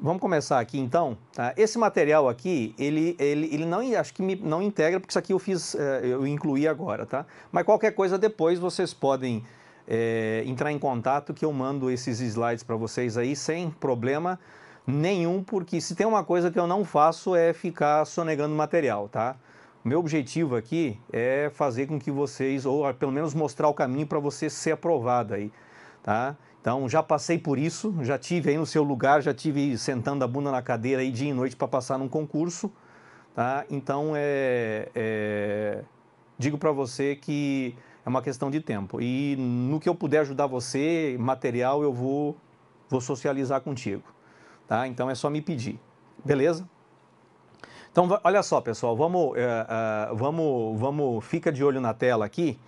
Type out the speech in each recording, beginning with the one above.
Vamos começar aqui então. Tá? Esse material aqui, ele não, acho que não integra, porque isso aqui eu fiz, eu incluí agora, tá? Mas qualquer coisa depois vocês podem entrar em contato que eu mando esses slides para vocês aí sem problema nenhum, porque se tem uma coisa que eu não faço é ficar sonegando material, tá? O meu objetivo aqui é fazer com que vocês, ou pelo menos mostrar o caminho para você ser aprovado aí, tá? Então, já passei por isso, já tive aí no seu lugar, já tive sentando a bunda na cadeira aí dia e noite para passar num concurso, tá? Então, digo para você que é uma questão de tempo. E no que eu puder ajudar você, material, eu vou socializar contigo, tá? Então, é só me pedir, beleza? Então, olha só, pessoal, fica de olho na tela aqui,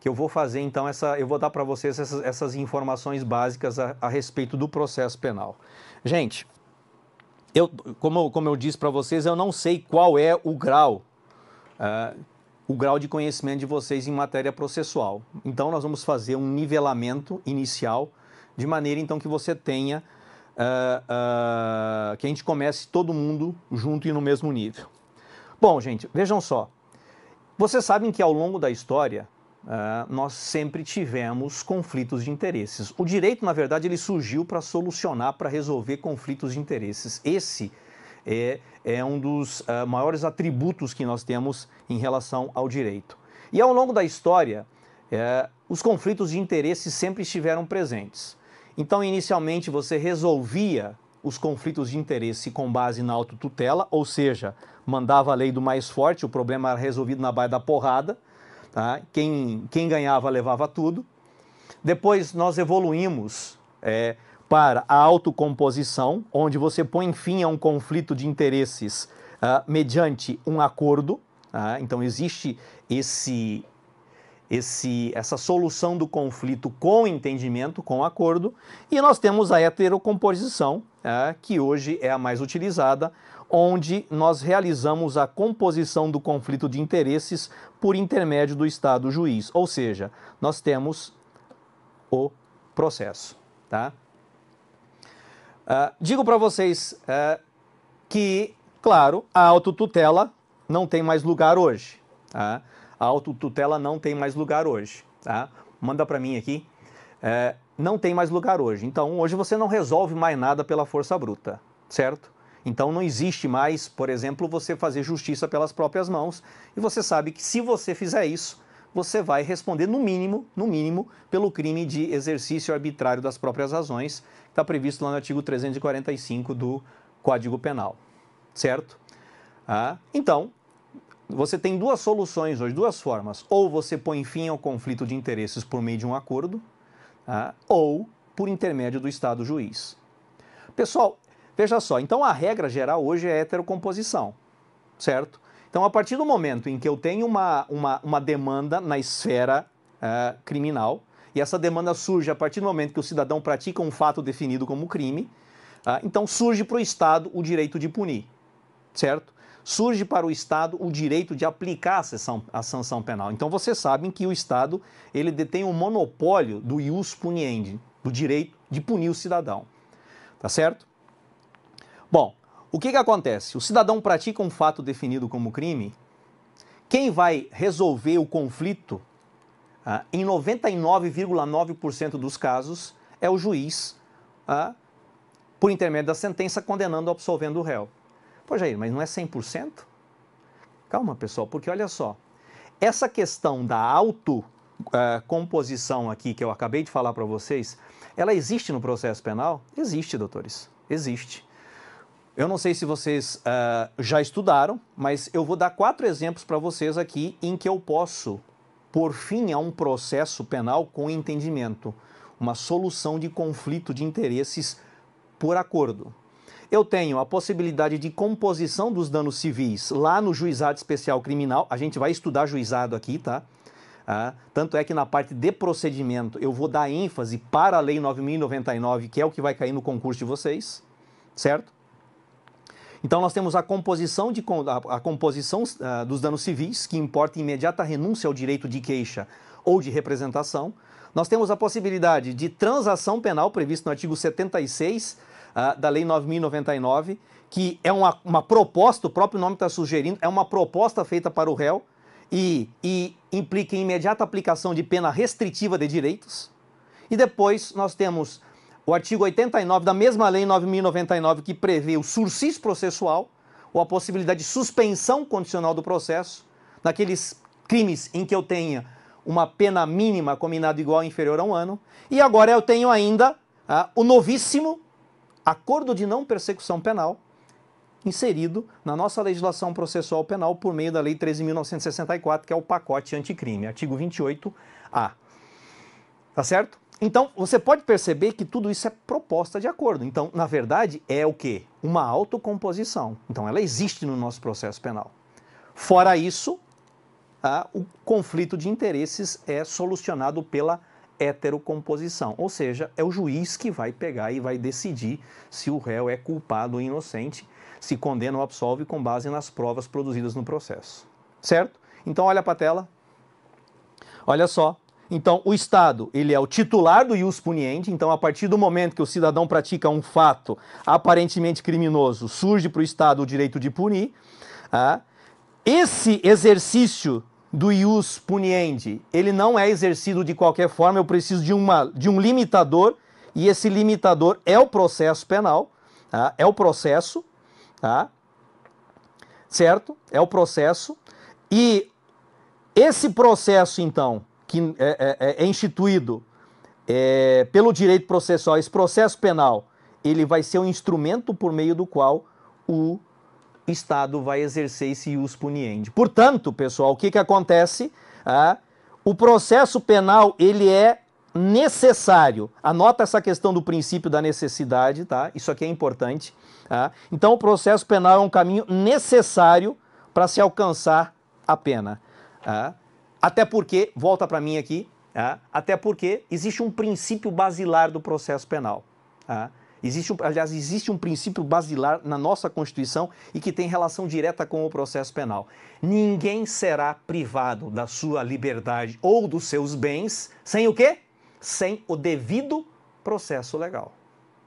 que eu vou fazer então eu vou dar para vocês essas informações básicas a respeito do processo penal. Gente, como eu disse para vocês, eu não sei qual é o grau de conhecimento de vocês em matéria processual. Então nós vamos fazer um nivelamento inicial, de maneira então que você tenha, que a gente comece todo mundo junto e no mesmo nível. Bom, gente, vejam só. Vocês sabem que ao longo da história, nós sempre tivemos conflitos de interesses. O direito, na verdade, ele surgiu para solucionar, para resolver conflitos de interesses. Esse é um dos maiores atributos que nós temos em relação ao direito. E ao longo da história, os conflitos de interesses sempre estiveram presentes. Então, inicialmente, você resolvia os conflitos de interesse com base na autotutela, ou seja, mandava a lei do mais forte, o problema era resolvido na base da porrada. Tá? Quem ganhava levava tudo. Depois nós evoluímos para a autocomposição, onde você põe fim a um conflito de interesses mediante um acordo. Tá? Então existe essa solução do conflito com entendimento, com acordo. E nós temos a heterocomposição, que hoje é a mais utilizada, onde nós realizamos a composição do conflito de interesses por intermédio do Estado juiz. Ou seja, nós temos o processo. Tá? Digo para vocês que, claro, a autotutela não tem mais lugar hoje. Tá? A autotutela não tem mais lugar hoje. Tá? Manda para mim aqui. Não tem mais lugar hoje. Então, hoje você não resolve mais nada pela força bruta, certo? Então não existe mais, por exemplo, você fazer justiça pelas próprias mãos, e você sabe que se você fizer isso, você vai responder no mínimo, pelo crime de exercício arbitrário das próprias razões, que está previsto lá no artigo 345 do Código Penal, certo? Então, você tem duas soluções hoje, duas formas. Ou você põe fim ao conflito de interesses por meio de um acordo, ou por intermédio do Estado juiz. Pessoal, veja só, então a regra geral hoje é heterocomposição, certo? Então, a partir do momento em que eu tenho uma demanda na esfera criminal, e essa demanda surge a partir do momento que o cidadão pratica um fato definido como crime, então surge para o Estado o direito de punir, certo? Surge para o Estado o direito de aplicar a sanção penal. Então, vocês sabem que o Estado ele detém o monopólio do ius puniendi, do direito de punir o cidadão, tá certo? Bom, o que acontece? O cidadão pratica um fato definido como crime, quem vai resolver o conflito, em 99,9% dos casos, é o juiz, por intermédio da sentença, condenando ou absolvendo o réu. Pô, Jair, mas não é 100%? Calma, pessoal, porque olha só, essa questão da autocomposição aqui, que eu acabei de falar para vocês, ela existe no processo penal? Existe, doutores, existe. Eu não sei se vocês já estudaram, mas eu vou dar 4 exemplos para vocês aqui em que eu posso pôr fim a um processo penal com entendimento, uma solução de conflito de interesses por acordo. Eu tenho a possibilidade de composição dos danos civis lá no Juizado Especial Criminal. A gente vai estudar juizado aqui, tá? Tanto é que na parte de procedimento eu vou dar ênfase para a Lei 9.099, que é o que vai cair no concurso de vocês, certo? Então nós temos a composição dos danos civis, que importa imediata renúncia ao direito de queixa ou de representação. Nós temos a possibilidade de transação penal, prevista no artigo 76 da Lei 9.099, que é uma proposta, o próprio nome está sugerindo, é uma proposta feita para o réu e implica em imediata aplicação de pena restritiva de direitos. E depois nós temos o artigo 89 da mesma Lei 9.099, que prevê o sursis processual, ou a possibilidade de suspensão condicional do processo, naqueles crimes em que eu tenha uma pena mínima combinada igual ou inferior a 1 ano. E agora eu tenho ainda o novíssimo Acordo de Não Persecução Penal, inserido na nossa legislação processual penal por meio da Lei 13.964, que é o pacote anticrime, artigo 28A. Tá certo? Então, você pode perceber que tudo isso é proposta de acordo. Então, na verdade, é o quê? Uma autocomposição. Então, ela existe no nosso processo penal. Fora isso, o conflito de interesses é solucionado pela heterocomposição, ou seja, é o juiz que vai pegar e vai decidir se o réu é culpado ou inocente, se condena ou absolve com base nas provas produzidas no processo. Certo? Então, olha para a tela. Olha só. Então, o Estado, ele é o titular do ius puniendi. Então, a partir do momento que o cidadão pratica um fato aparentemente criminoso, surge para o Estado o direito de punir. Esse exercício do ius puniendi, ele não é exercido de qualquer forma, eu preciso de um limitador, e esse limitador é o processo penal, é o processo, certo? É o processo, e esse processo, então, que é instituído pelo direito processual, esse processo penal, ele vai ser um instrumento por meio do qual o Estado vai exercer esse ius puniendi. Portanto, pessoal, o que acontece? O processo penal, ele é necessário. Anota essa questão do princípio da necessidade, tá? Isso aqui é importante. Então, o processo penal é um caminho necessário para se alcançar a pena. Até porque, volta para mim aqui, até porque existe um princípio basilar do processo penal. Existe um princípio basilar na nossa Constituição e que tem relação direta com o processo penal. Ninguém será privado da sua liberdade ou dos seus bens sem o quê? Sem o devido processo legal.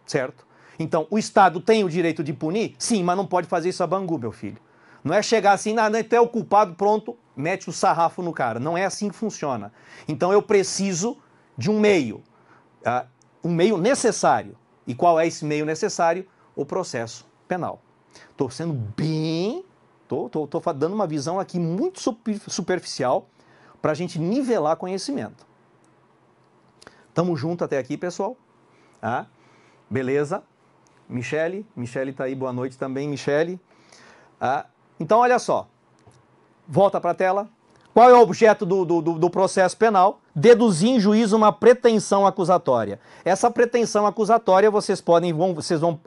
Certo? Então, o Estado tem o direito de punir? Sim, mas não pode fazer isso a bangu, meu filho. Não é chegar assim, não, tu é o culpado, pronto, mete o sarrafo no cara. Não é assim que funciona. Então, eu preciso de um meio necessário. E qual é esse meio necessário? O processo penal. Estou sendo bem... Estou dando uma visão aqui muito superficial para a gente nivelar conhecimento. Tamo junto até aqui, pessoal? Beleza? Michele está aí, boa noite também, Michele. Então, olha só. Volta para a tela. Qual é o objeto do processo penal? Deduzir em juízo uma pretensão acusatória. Essa pretensão acusatória, vocês vão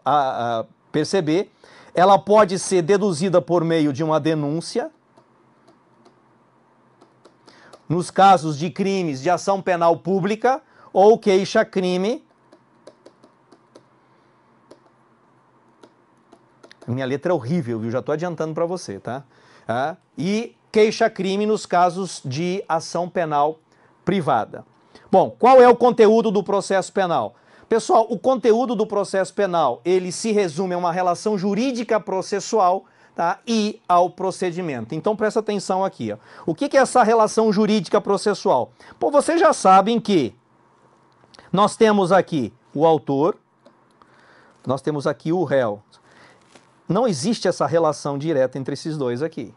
perceber, ela pode ser deduzida por meio de uma denúncia. Nos casos de crimes de ação penal pública ou queixa-crime. Minha letra é horrível, viu? Já estou adiantando para você, tá? E queixa-crime nos casos de ação penal privada. Bom, qual é o conteúdo do processo penal? Pessoal, o conteúdo do processo penal, ele se resume a uma relação jurídica processual, tá? E ao procedimento. Então, presta atenção aqui. O que é essa relação jurídica processual? Bom, vocês já sabem que nós temos aqui o autor, nós temos aqui o réu. Não existe essa relação direta entre esses dois aqui.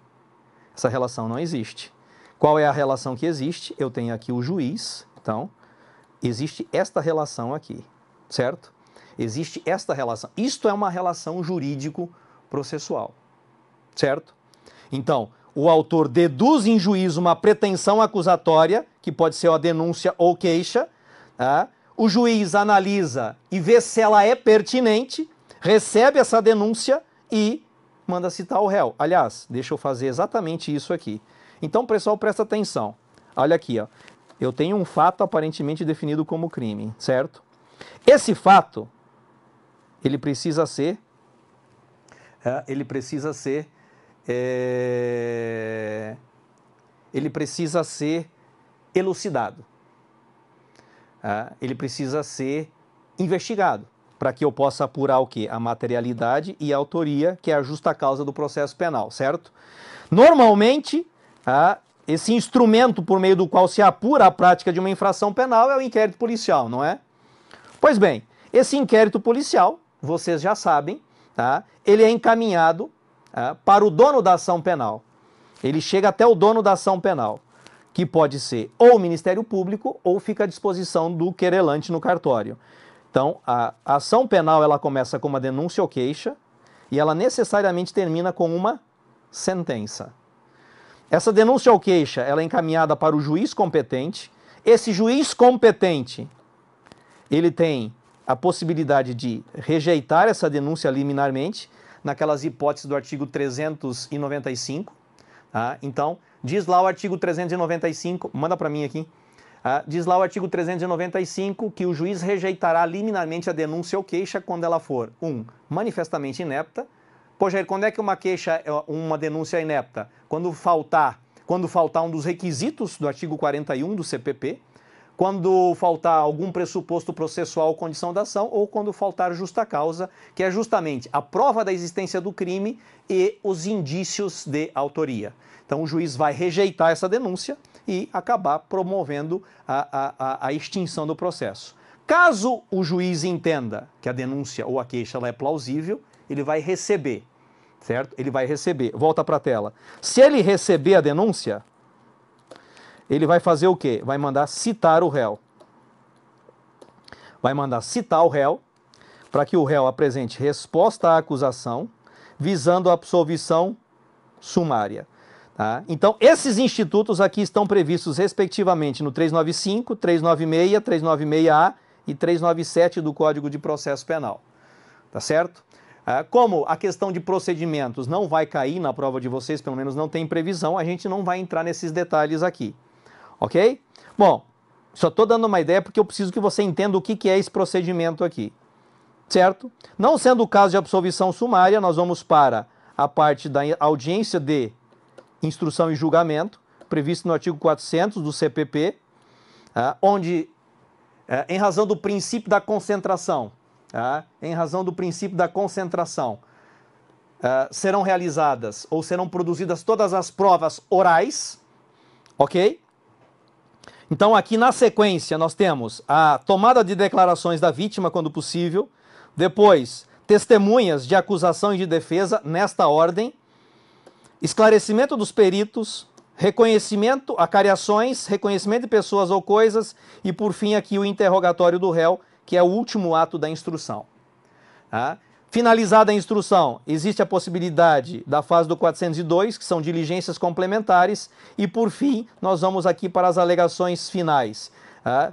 Essa relação não existe. Qual é a relação que existe? Eu tenho aqui o juiz, então, existe esta relação aqui, certo? Existe esta relação. Isto é uma relação jurídico-processual, certo? Então, o autor deduz em juízo uma pretensão acusatória, que pode ser uma denúncia ou queixa, o juiz analisa e vê se ela é pertinente, recebe essa denúncia e manda citar o réu. Aliás, deixa eu fazer exatamente isso aqui. Então, pessoal, presta atenção. Olha aqui, ó. Eu tenho um fato aparentemente definido como crime, certo? Esse fato, ele precisa ser elucidado. Ele precisa ser investigado. para que eu possa apurar o quê? A materialidade e a autoria, que é a justa causa do processo penal, certo? Normalmente, esse instrumento por meio do qual se apura a prática de uma infração penal é o inquérito policial, não é? Pois bem, esse inquérito policial, vocês já sabem, tá? Ele é encaminhado para o dono da ação penal. Ele chega até o dono da ação penal, que pode ser ou o Ministério Público ou fica à disposição do querelante no cartório. Então, a ação penal ela começa com uma denúncia ou queixa e ela necessariamente termina com uma sentença. Essa denúncia ou queixa ela é encaminhada para o juiz competente. Esse juiz competente, ele tem a possibilidade de rejeitar essa denúncia liminarmente, naquelas hipóteses do artigo 395. Tá? Então, diz lá o artigo 395, manda para mim aqui. Diz lá o artigo 395 que o juiz rejeitará liminarmente a denúncia ou queixa quando ela for, manifestamente inepta. Pô, Jair, quando é que uma denúncia é inepta? Quando faltar um dos requisitos do artigo 41 do CPP, quando faltar algum pressuposto processual ou condição da ação, ou quando faltar justa causa, que é justamente a prova da existência do crime e os indícios de autoria. Então o juiz vai rejeitar essa denúncia e acabar promovendo a extinção do processo. Caso o juiz entenda que a denúncia ou a queixa ela é plausível, ele vai receber, certo? Ele vai receber. Volta para a tela. Se ele receber a denúncia, ele vai fazer o quê? Vai mandar citar o réu. Vai mandar citar o réu para que o réu apresente resposta à acusação visando a absolvição sumária. Tá? Então, esses institutos aqui estão previstos respectivamente no 395, 396, 396A e 397 do Código de Processo Penal. Tá certo? Como a questão de procedimentos não vai cair na prova de vocês, pelo menos não tem previsão, a gente não vai entrar nesses detalhes aqui. Ok? Bom, só estou dando uma ideia porque eu preciso que você entenda o que é esse procedimento aqui. Certo? Não sendo o caso de absolvição sumária, nós vamos para a parte da audiência de instrução e julgamento, previsto no artigo 400 do CPP, onde, em razão do princípio da concentração, serão realizadas ou serão produzidas todas as provas orais, ok? Então aqui na sequência nós temos a tomada de declarações da vítima quando possível, depois testemunhas de acusação e de defesa nesta ordem, esclarecimento dos peritos, reconhecimento, acariações, reconhecimento de pessoas ou coisas e por fim aqui o interrogatório do réu, que é o último ato da instrução. Finalizada a instrução, existe a possibilidade da fase do 402, que são diligências complementares, e por fim, nós vamos aqui para as alegações finais,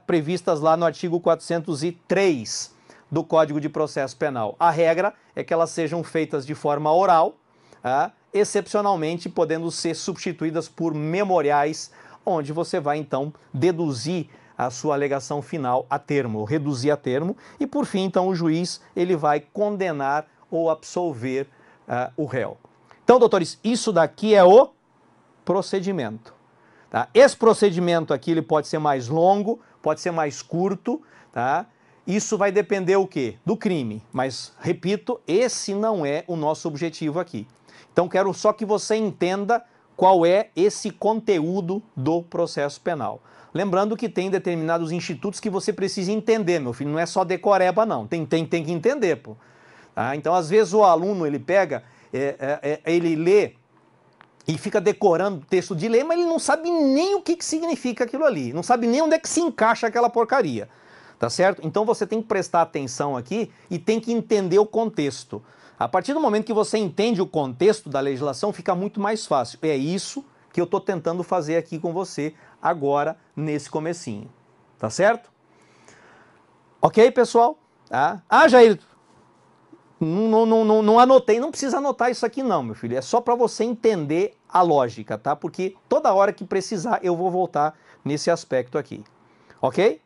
previstas lá no artigo 403 do Código de Processo Penal. A regra é que elas sejam feitas de forma oral, excepcionalmente podendo ser substituídas por memoriais, onde você vai então deduzir a sua alegação final a termo, ou reduzir a termo, e por fim, então, o juiz ele vai condenar ou absolver o réu. Então, doutores, isso daqui é o procedimento. Tá? Esse procedimento aqui ele pode ser mais longo, pode ser mais curto, tá? Isso vai depender o quê? Do crime, mas, repito, esse não é o nosso objetivo aqui. Então, quero só que você entenda qual é esse conteúdo do processo penal. Lembrando que tem determinados institutos que você precisa entender, meu filho, não é só decoreba não, tem que entender, pô. Então, às vezes o aluno, ele pega, ele lê e fica decorando o texto de lei, mas ele não sabe nem o que significa aquilo ali, não sabe nem onde é que se encaixa aquela porcaria, tá certo? Então você tem que prestar atenção aqui e tem que entender o contexto. A partir do momento que você entende o contexto da legislação, fica muito mais fácil. É isso que eu estou tentando fazer aqui com você agora, nesse comecinho. Tá certo? Ok, pessoal? Jair, não anotei. Não precisa anotar isso aqui não, meu filho. É só para você entender a lógica, tá? Porque toda hora que precisar eu vou voltar nesse aspecto aqui. Ok?